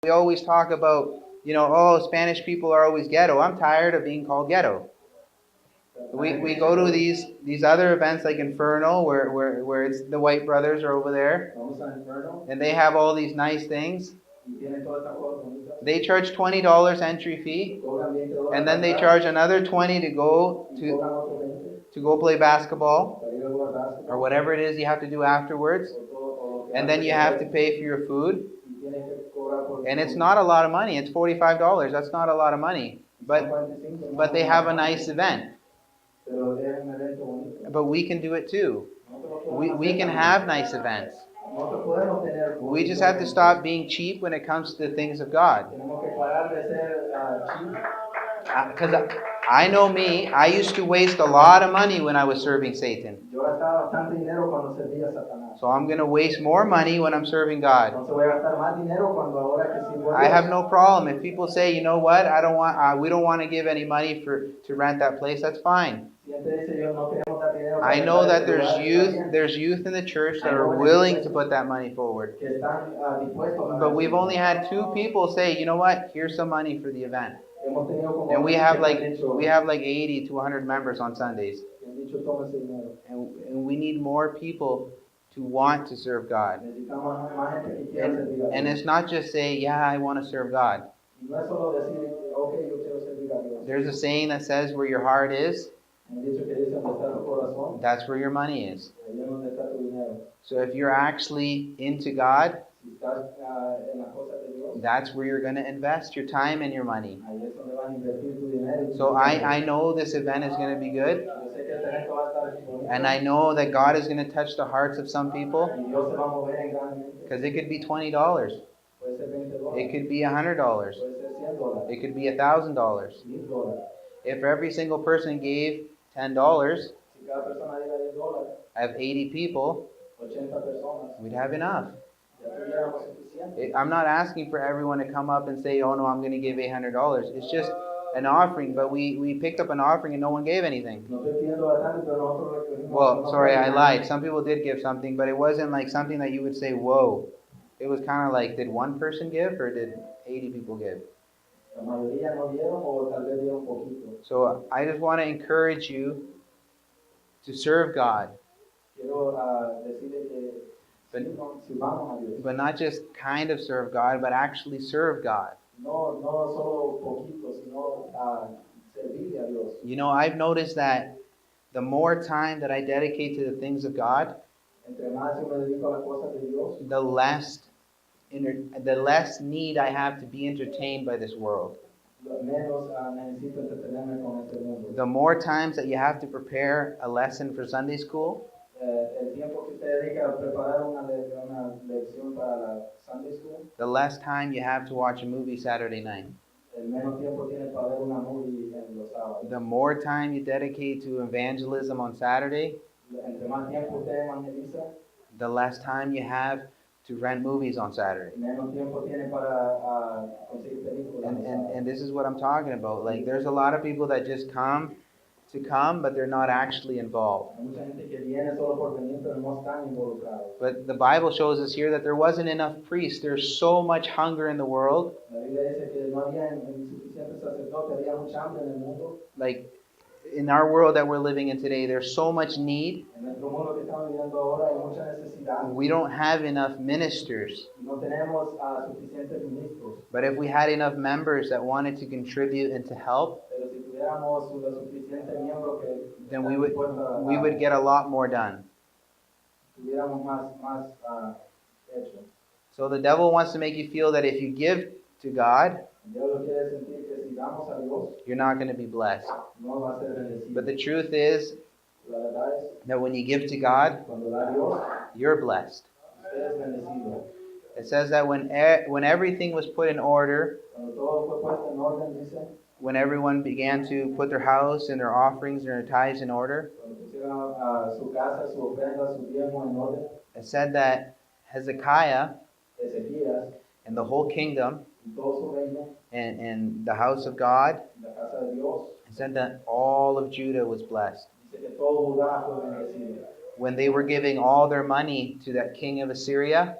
We always talk about, oh, Spanish people are always ghetto. I'm tired of being called ghetto. We go to these other events like Inferno, where it's the white brothers are over there, and they have all these nice things. They charge $20 entry fee, and then they charge another 20 to go play basketball or whatever it is you have to do afterwards, and then you have to pay for your food. And it's not a lot of money. It's $45. That's not a lot of money, but they have a nice event. But we can do it too. We can have nice events. We just have to stop being cheap when it comes to the things of God. Because I know me, I used to waste a lot of money when I was serving Satan. So I'm going to waste more money when I'm serving God. I have no problem. If people say, you know what, we don't want to give any money to rent that place, that's fine. I know that there's youth in the church that are willing to put that money forward. But we've only had 2 people say, you know what, here's some money for the event. And we have like 80 to 100 members on Sundays. And we need more people to want to serve God. And it's not just say, yeah, I want to serve God. There's a saying that says where your heart is, that's where your money is. So if you're actually into God, that's where you're going to invest your time and your money. So I know this event is going to be good. And I know that God is going to touch the hearts of some people. Because it could be $20. It could be $100. It could be $1,000. If every single person gave $10, I have 80 people, we'd have enough. I'm not asking for everyone to come up and say, oh no, I'm going to give $800. It's just an offering, but we picked up an offering and no one gave anything. Well, sorry, I lied. Some people did give something, but it wasn't like something that you would say, whoa. It was kind of like, did one person give or did 80 people give? So I just want to encourage you to serve God. But not just kind of serve God, but actually serve God. You know, I've noticed that the more time that I dedicate to the things of God, the less need I have to be entertained by this world. The more times that you have to prepare a lesson for Sunday school, the less time you have to watch a movie Saturday night. The more time you dedicate to evangelism on Saturday, the less time you have to rent movies on Saturday. And this is what I'm talking about. Like, there's a lot of people that just come, but they're not actually involved. But the Bible shows us here that there wasn't enough priests. There's so much hunger in the world. Like, in our world that we're living in today, there's so much need. We don't have enough ministers. But if we had enough members that wanted to contribute and to help, then we would get a lot more done. So the devil wants to make you feel that if you give to God, you're not going to be blessed. But the truth is that when you give to God, you're blessed. It says that when everything was put in order, when everyone began to put their house and their offerings and their tithes in order, it said that Hezekiah and the whole kingdom and the house of God, it said that all of Judah was blessed. When they were giving all their money to that king of Assyria,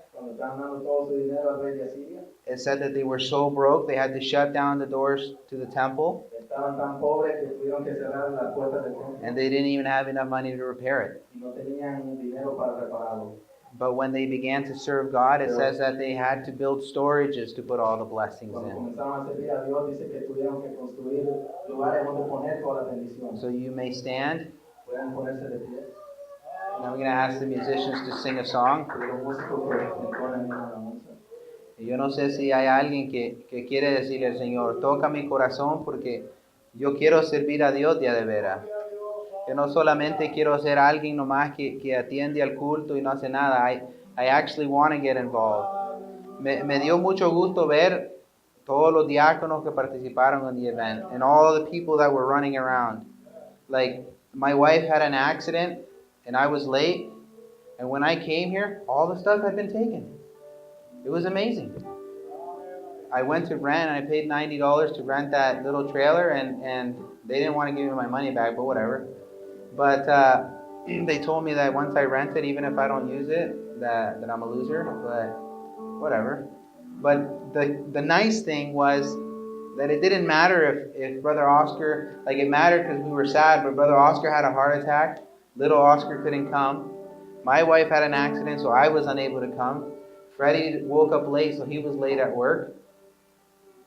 it said that they were so broke they had to shut down the doors to the temple. Estaban tan pobres que tuvieron que cerrar las puertas del templo. And they didn't even have enough money to repair it. Y no tenían dinero para repararlo. But when they began to serve God, it says that they had to build storages to put all the blessings Cuando in. comenzaron a servir a Dios, dice que tuvieron que construir lugares donde poner todas las bendiciones. So you may stand. Pueden ponerse de pie. Now we're going to ask the musicians to sing a song. Y los músicos que ponen una alabanza. Y yo no sé si hay alguien que quiere decirle al Señor, toca mi corazón porque yo quiero servir a Dios de veras. Yo no solamente quiero ser alguien nomás que atiende al culto y no hace nada. I actually want to get involved. Me dio mucho gusto ver todos los diáconos que participaron en the event and all the people that were running around. Like, my wife had an accident and I was late. And when I came here, all the stuff had been taken. It was amazing. I went to rent and I paid $90 to rent that little trailer and they didn't want to give me my money back, but whatever. But they told me that once I rent it, even if I don't use it, that I'm a loser, but whatever. But the nice thing was that it didn't matter if Brother Oscar, like it mattered because we were sad, but Brother Oscar had a heart attack. Little Oscar couldn't come. My wife had an accident, so I was unable to come. Freddie woke up late, so he was late at work.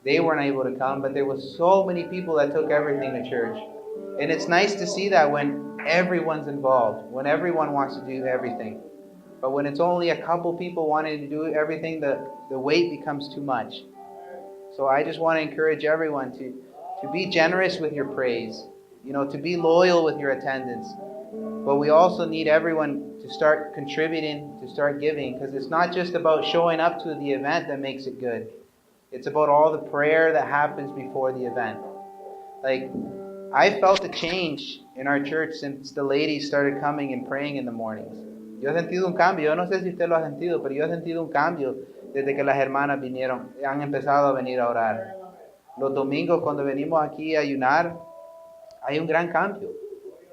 They weren't able to come, but there was so many people that took everything to church. And it's nice to see that when everyone's involved, when everyone wants to do everything. But when it's only a couple people wanting to do everything, the weight becomes too much. So I just want to encourage everyone to be generous with your praise, to be loyal with your attendance. But we also need everyone to start contributing, to start giving, because it's not just about showing up to the event that makes it good. It's about all the prayer that happens before the event. Like, I felt a change in our church since the ladies started coming and praying in the mornings. Yo he sentido un cambio. Yo no sé si usted lo ha sentido, pero yo he sentido un cambio desde que las hermanas han empezado a venir a orar. Los domingos cuando venimos aquí a ayunar, hay un gran cambio.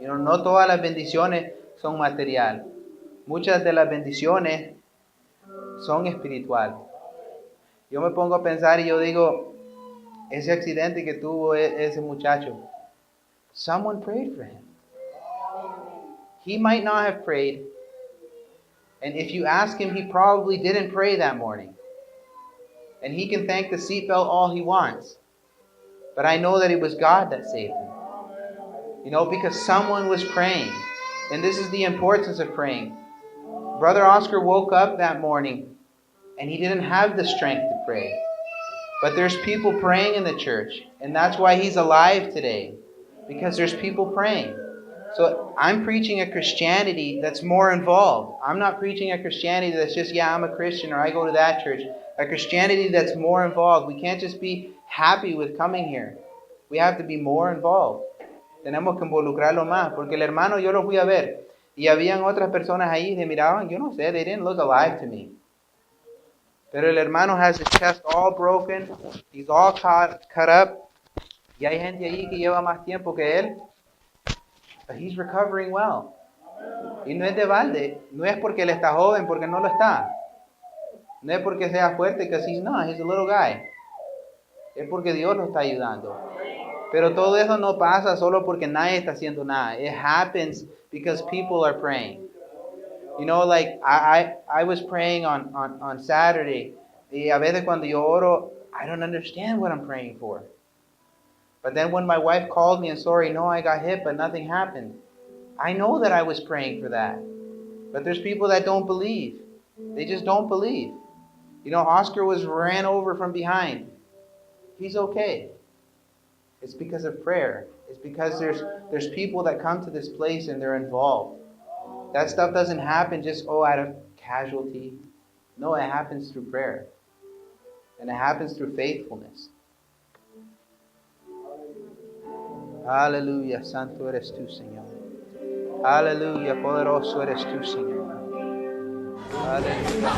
No todas las bendiciones son material. Muchas de las bendiciones son espiritual. Yo me pongo a pensar y yo digo, ese accidente que tuvo ese muchacho, someone prayed for him. He might not have prayed. And if you ask him, he probably didn't pray that morning. And he can thank the seatbelt all he wants. But I know that it was God that saved him. Because someone was praying. And this is the importance of praying. Brother Oscar woke up that morning and he didn't have the strength to pray. But there's people praying in the church. And that's why he's alive today. Because there's people praying. So I'm preaching a Christianity that's more involved. I'm not preaching a Christianity that's just, I'm a Christian or I go to that church. A Christianity that's more involved. We can't just be happy with coming here. We have to be more involved. Tenemos que involucrarlo más. Porque el hermano yo lo fui a ver. Y habían otras personas ahí que miraban, yo no sé, they didn't look alive to me. Pero el hermano has his chest all broken. He's all cut up. Y hay gente ahí que lleva más tiempo que él. But he's recovering well. Y no es de balde. No es porque él está joven, porque no lo está. No es porque sea fuerte, because he's not. He's a little guy. Es porque Dios lo está ayudando. Pero todo eso no pasa solo porque nadie está haciendo nada. It happens because people are praying. Like I was praying on Saturday. Y a veces cuando yo oro, I don't understand what I'm praying for. But then when my wife called me and sorry, I got hit, but nothing happened. I know that I was praying for that. But there's people that don't believe. They just don't believe. Oscar was ran over from behind. He's okay. It's because of prayer. It's because there's people that come to this place and they're involved. That stuff doesn't happen just, out of casualty. No, it happens through prayer. And it happens through faithfulness. Aleluya, santo eres tú, Señor. Aleluya, poderoso eres tú, Señor. Aleluya.